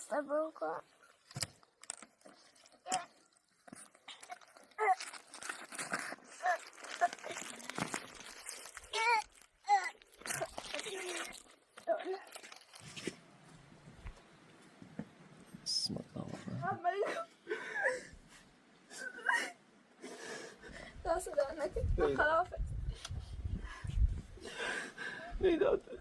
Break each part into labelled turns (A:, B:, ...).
A: Hasta bronco. Nasıl dönmek? Bakalım.
B: Neydi adı?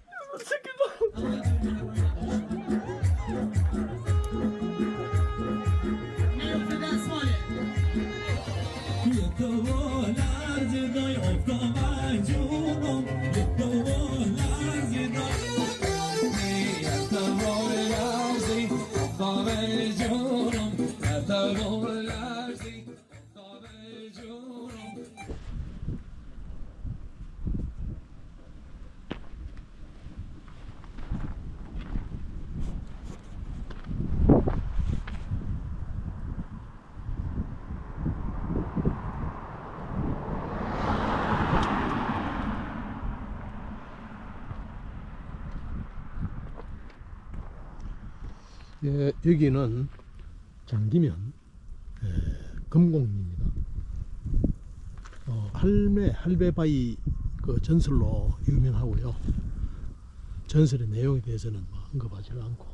C: 예, 여기는 장기면 금공리입니다. 할배바위 그 전설로 유명하고요. 전설의 내용에 대해서는 뭐 언급하지가 않고,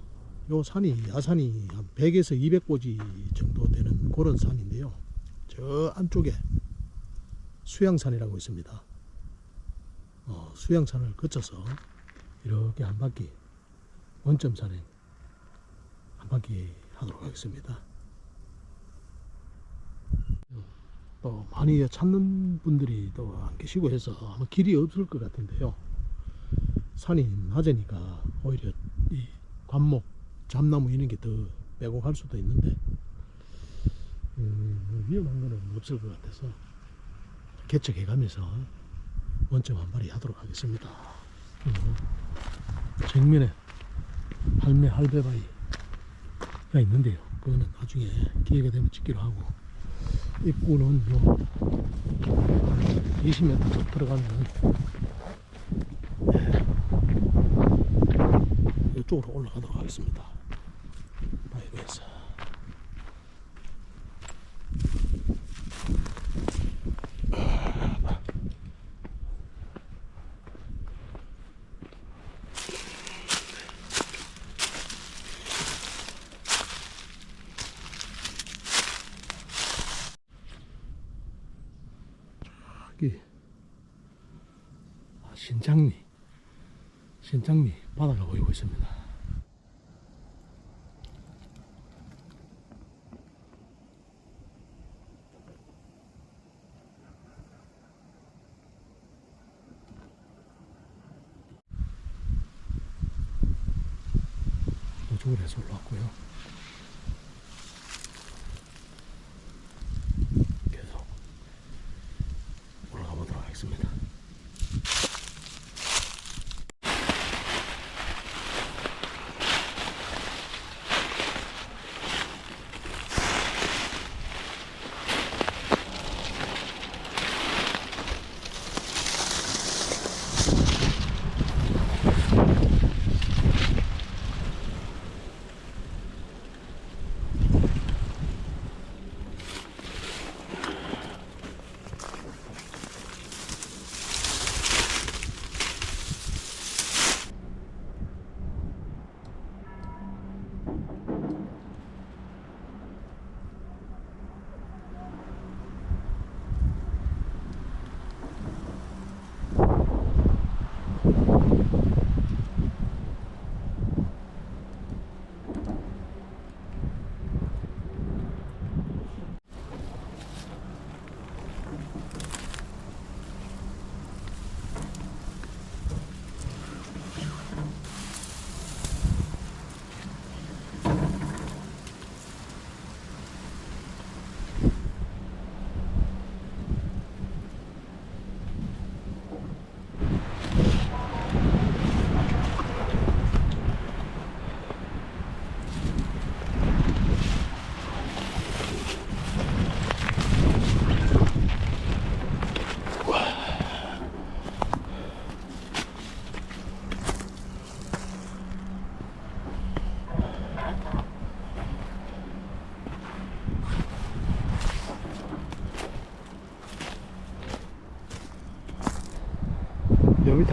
C: 요 산이 야산이 한 100에서 200고지 정도 되는 그런 산인데요. 저 안쪽에 수양산이라고 있습니다. 수양산을 거쳐서 이렇게 한 바퀴 원점산에 한 바퀴 하도록 하겠습니다. 또 많이 찾는 분들이 또 안 계시고 해서 아마 길이 없을 것 같은데요. 산이 낮으니까 오히려 이 관목, 잠나무 이런 게 더 빼곡할 수도 있는데 위험한 거는 없을 것 같아서 개척해 가면서 원점 한 마리 하도록 하겠습니다. 정면에 할배바위가 있는데요. 그거는 나중에 기회가 되면 찍기로 하고, 입구는 요 20m 들어가면 이쪽으로 올라가도록 하겠습니다. 바위에서 여기 신장리 바다가 보이고 있습니다. 이쪽으로 해서 올라왔고요. 계속 올라가 보도록 하겠습니다.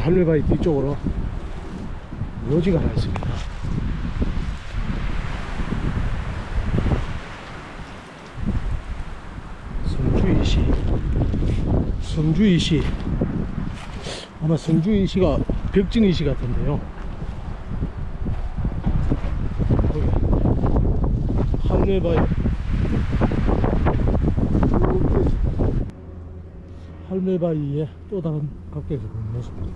C: 할매바위 뒤쪽으로 묘지가 하나 있습니다. 성주이시. 아마 성주이시가 벽진이시 같은데요. 할매바위. 할매바위에 또 다른 각도에서 보는 모습입니다.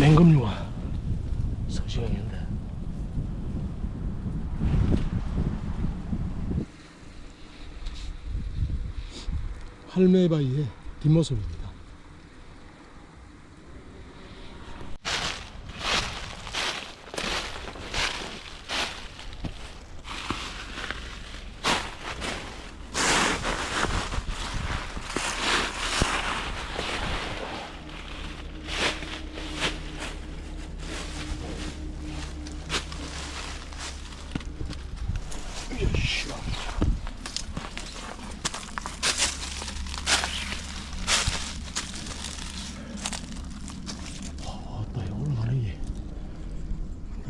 C: 맹금류가 서식하는데 할매바위의 뒷모습입니다.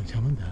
C: 잠깐만.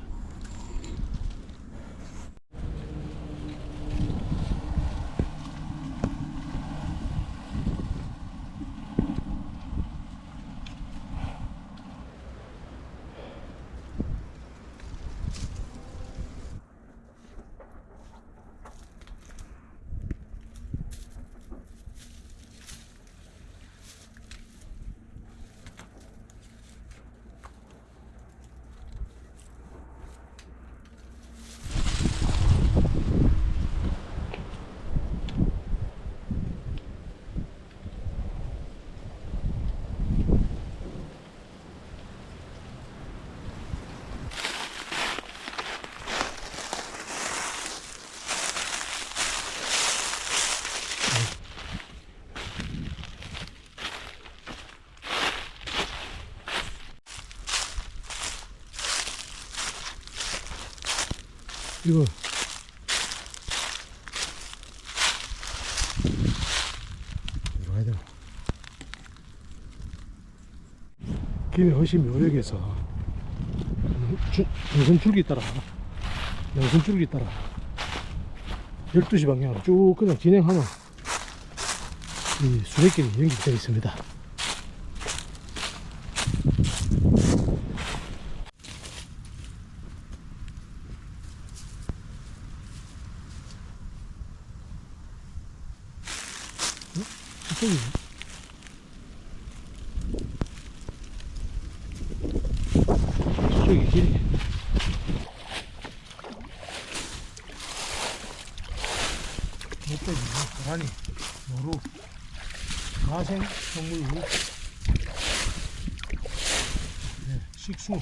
C: 이거 들어가야 되나? 김해 허시 묘역에서 능선줄기 따라 12시 방향으로 쭉 그냥 진행하면 이 수레길이 연결되어 있습니다. 저쪽이네. 저쪽이 길이. 목적이네. 고라니, 노루, 가생, 성물루, 네, 식수.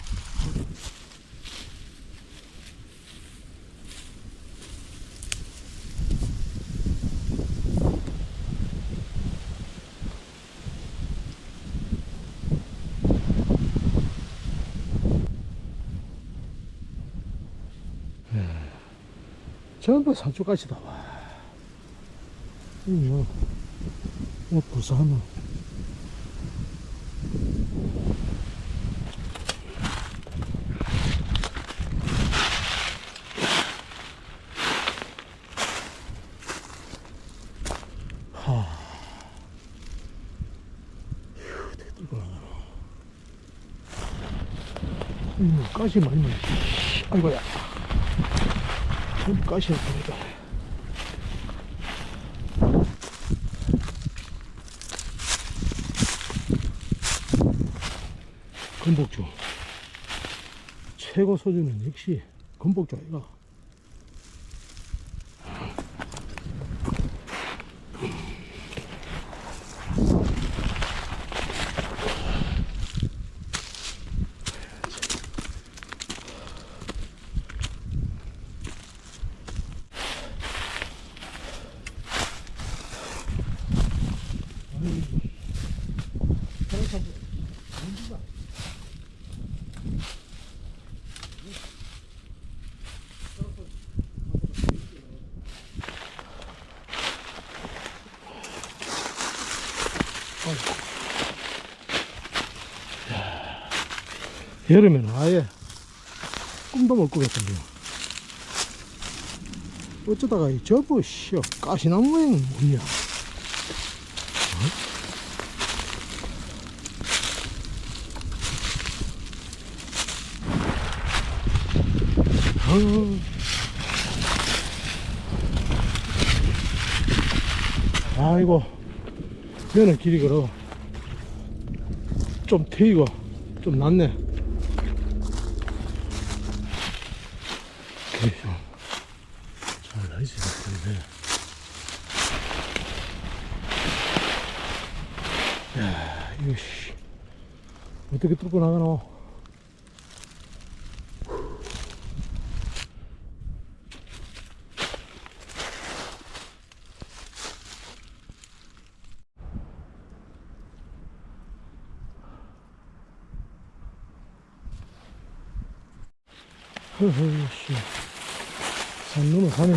C: 전부 산초가시다. 와. 이거 부산은 어떻게 뚫고 나가나. 가시 많이 많이. 아이고야. 가시야 보니까. 건복주 최고 소주는 역시 건복주 아이가. 여름에는 아예 꿈도 못 꾸겠던데요. 어쩌다가 이 저거 씨어 가시나무에는 뭐냐? 아이고, 면은 길이 걸어 좀 트이고 좀 낫네. 길이 좀잘 나있어야 될 텐데. 야, 이거 씨 어떻게 뚫고 나가노? 허허, 씨. 산 넘어 가네.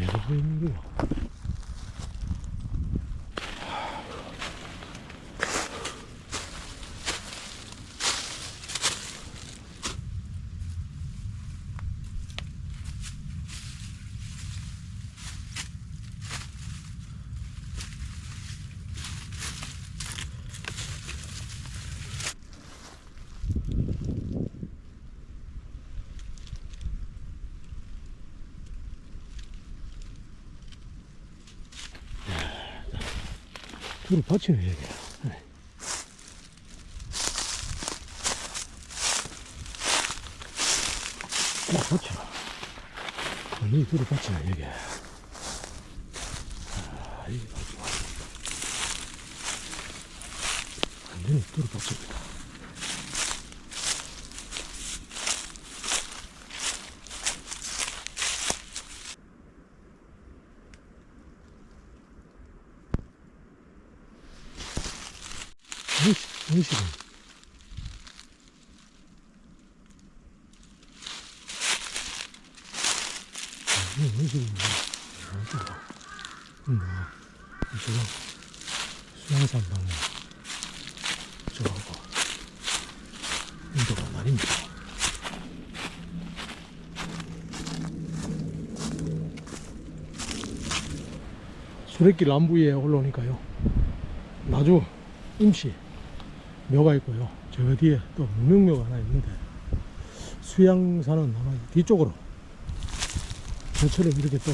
C: 얘도 보이는구나. 둘을 받치네, 여기. 받쳐. 이 둘을 받치네, 여기. 이게 받쳐. 완전히 둘을 받칩니다. 무시는 이쪽은 수양산 방면 저하고 인도가 말입니다. 수레길 남부에 올라오니까요, 나주 임시 묘가 있고요. 저 뒤에 또 무명묘가 하나 있는데, 수양산은 아마 뒤쪽으로 저처럼 이렇게 또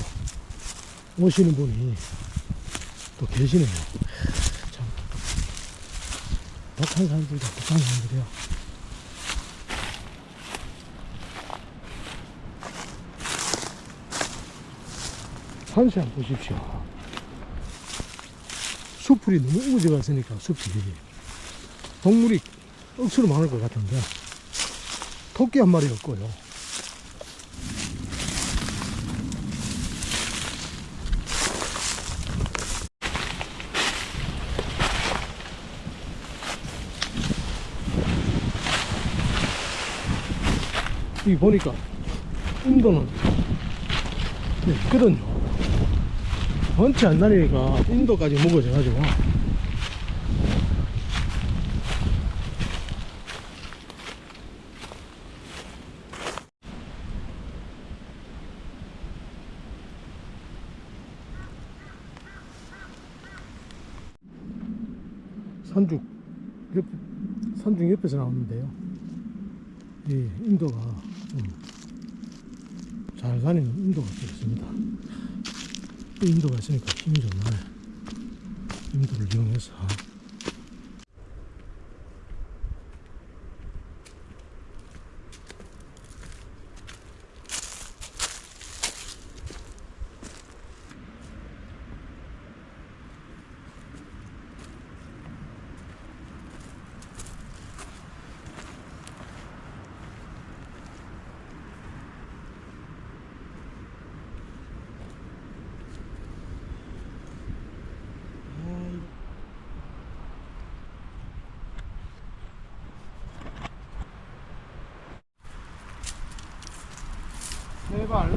C: 오시는 분이 또 계시네요. 참 독한 사람들도 독한 사람들이야. 산시 한번 보십시오. 숲풀이 너무 우거져갔으니까 숲이 동물이 억수로 많을 것 같은데 토끼 한 마리 없고요. 여기 보니까 인도는 있거든요. 원치 안 다니니까 인도까지 무거워져 가지고 산중 옆에서 나오는데요. 이 인도가 잘 다니는 인도가 또 있습니다. 이 인도가 있으니까 힘이 좋네. 인도를 이용해서 해발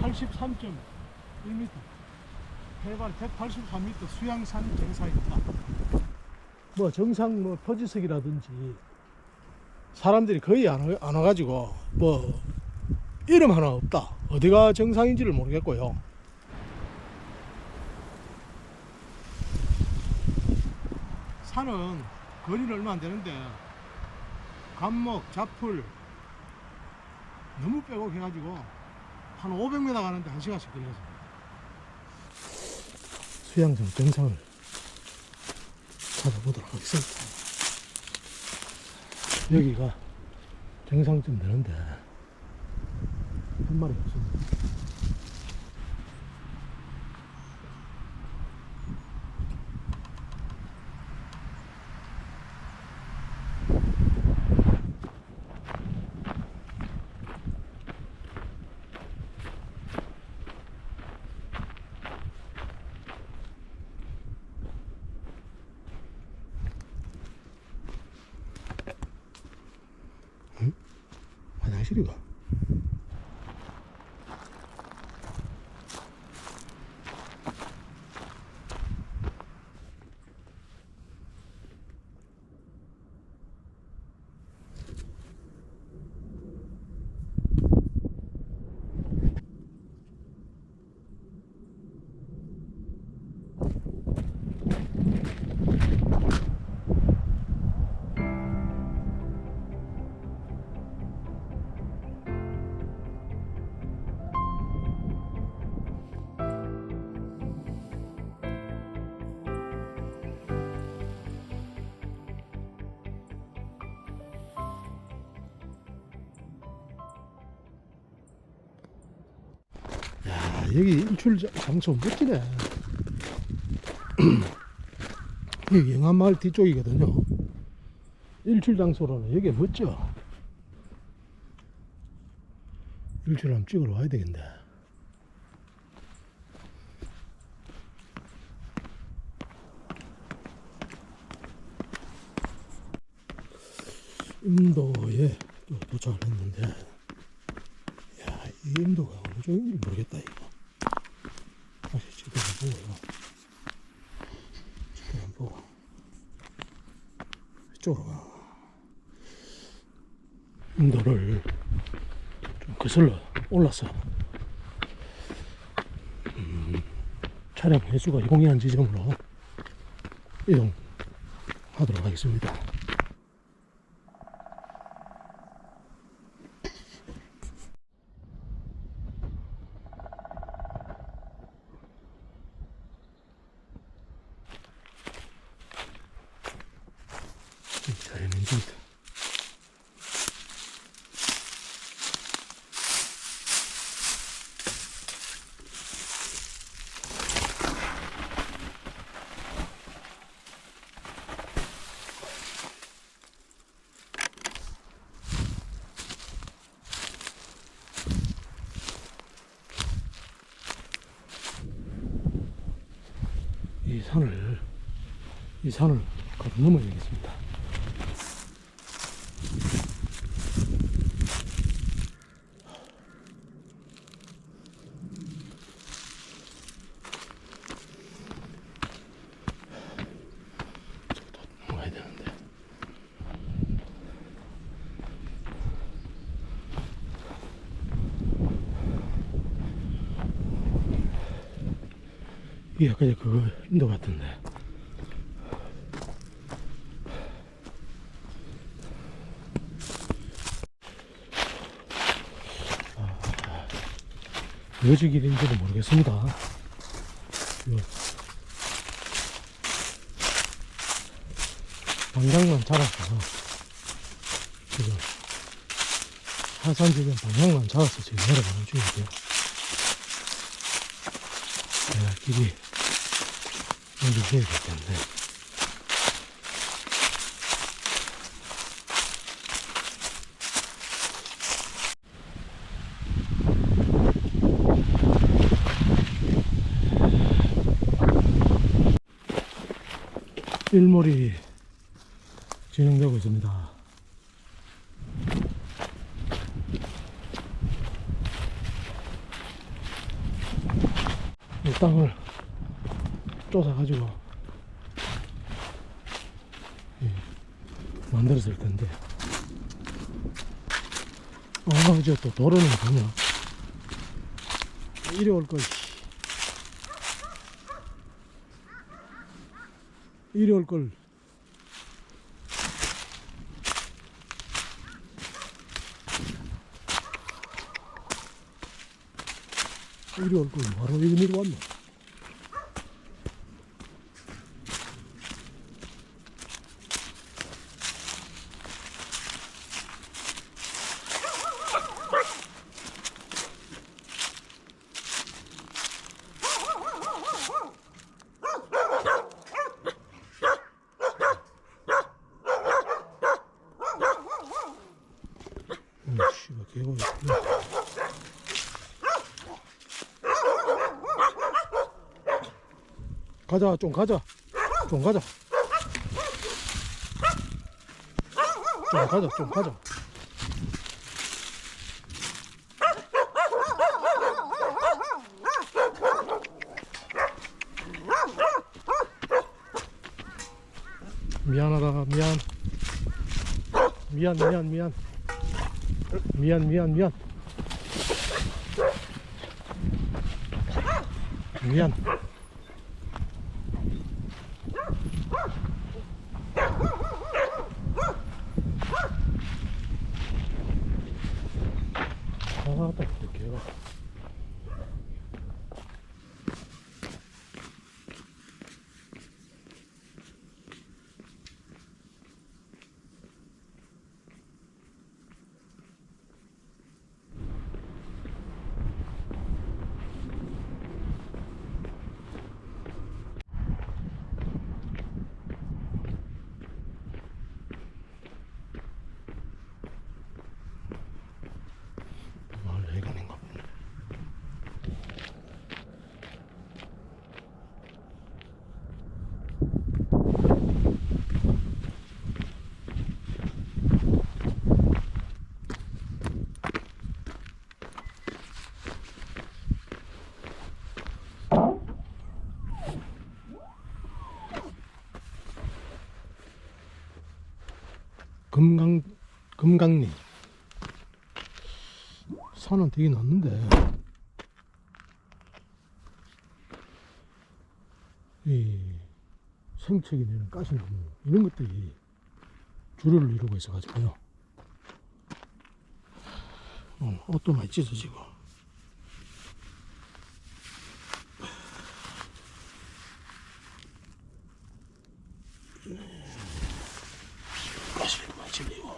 C: 183.1m, 해발 183m 수양산 정상입니다. 뭐 정상 뭐 표지석이라든지 사람들이 거의 안 와가지고 뭐 이름 하나 없다. 어디가 정상인지를 모르겠고요. 산은 거리는 얼마 안 되는데 감목, 자풀 너무 빼곡해가지고 한 500m 가는데 1시간씩 걸려서 수양정 정상을 찾아보도록 하겠습니다. 여기가 정상쯤 되는데 한 마리 없습니다. 화장실이가 여기 일출 장소 멋지네. 여기 영암마을 뒤쪽이거든요. 일출 장소로는 여기 멋져. 일출 한번 찍으러 와야 되겠네. 인도에 또 도착을 했는데, 야, 이 인도가 어느 쪽인지 모르겠다 이거. 다시 지도 한번 보고요. 지도 한번 보고 이쪽으로 가. 인도를 좀 거슬러 올라서 차량 횟수가 용이한 지점으로 이동하도록 하겠습니다. 이 산을 걸어 넘어야겠습니다. 저기도 넘어가야 되는데. 이게 아까 그 인도 같은데. 어지 길인지는 모르겠습니다. 요 방향만 잡아서 지금 하산 주변 방향만 잡아서 지금 내려가는 중이고요. 내가 길이 연결되어야 되기 때문에 일몰이 진행되고 있습니다. 이 땅을 쪼사가지고 만들었을 텐데, 이제 또 도로는 뭐냐, 이리 올 걸, 이리 올 걸. 이리 올 걸, 바로 여기로 왔네. 씨가 개가 있구나. 가자, 좀 가자. 좀 가자. 좀 가자, 좀 가자. 미안하다, 미안. 미안. 미안. 딱 개가. 금강리 산은 되게 낮는데 이 생채기 내는 가시나무 이런 것들이 주류를 이루고 있어 가지고요. 옷도 많이 찢어지고 가시도 많이 찢어지고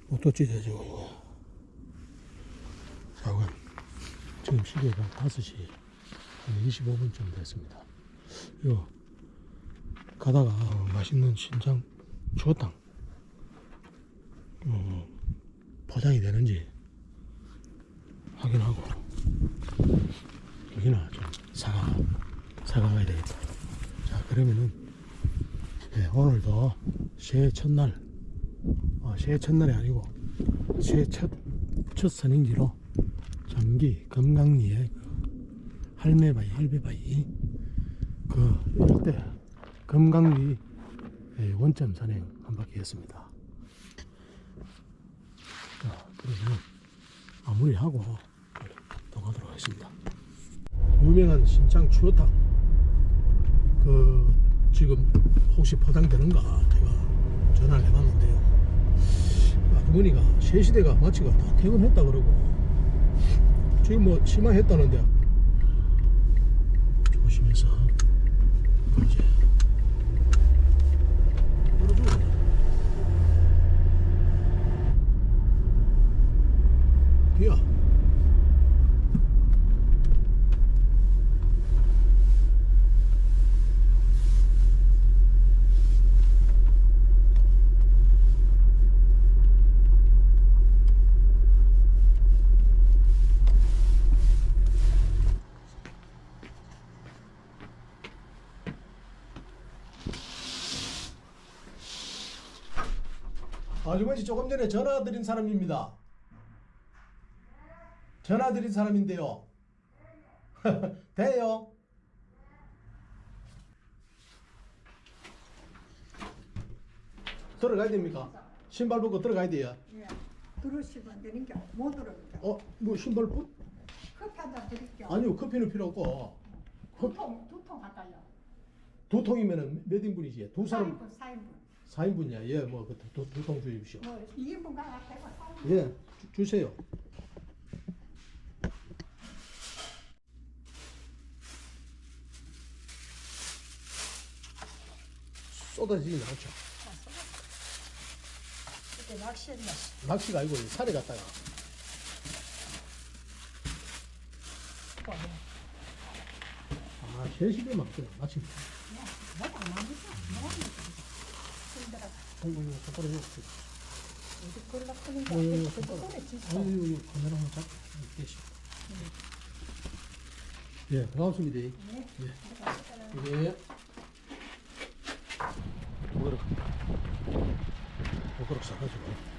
C: 옷도 찢어지고 이거. 자, 지금 시계가 5시 25분쯤 됐습니다. 요 가다가 맛있는 신장 추어탕 포장이 되는지 확인하고 여기나 좀 사가야 되겠다. 자, 그러면은 오늘도 새해 첫날, 새해 첫날이 아니고 새해 첫 선행지로 전기 금강리의 할배바위 이럴 때 금강리 원점 산행 한 바퀴 했습니다. 자, 그러면 마무리하고 또 가도록 하겠습니다. 유명한 신창 추어탕 지금 혹시 포장되는가 제가 전화를 해봤는데요. 아주머니가 새시대가 마치가 다 퇴근했다 그러고 지금 뭐 심화했다는데 조심해서 이제 열어줘야 돼. 뒤야. 아주머니 조금 전에 전화 드린 사람입니다. 전화 드린 사람인데요. 돼요? 들어가야 됩니까? 신발 벗고 들어가야 돼요.
B: 예. 들으시면 안 되는 게못 들어옵니다.
C: 뭐 신발 벗?
B: 커피 한 잔 드릴게요.
C: 아니요, 커피는 필요 없고.
B: 두통 갖다요.
C: 두 통이면은 몇 인분이지? 두 사람
B: 4인분.
C: 4인분이야. 예, 뭐 두 통 주십시오.
B: 뭐 2인분 가야 되고 4인분.
C: 예, 주세요. 쏟아지진 않죠.
B: 그때 낚시했네.
C: 낚시가 아니고 살에 갔다가. 아, 제시배 맞구나. 마침.
B: 뭐가 안 나오니까 힘들어.
C: 아이고, 손가락 좀.
B: 어디 걸러 끄는 게
C: 아이고,
B: 그
C: 손가락.
B: 소리 진짜.
C: 아이고, 카메라 한번 잡고 계시. 예, 반갑습니다.
B: 네.
C: 예. 예. 그렇게 싸가지고.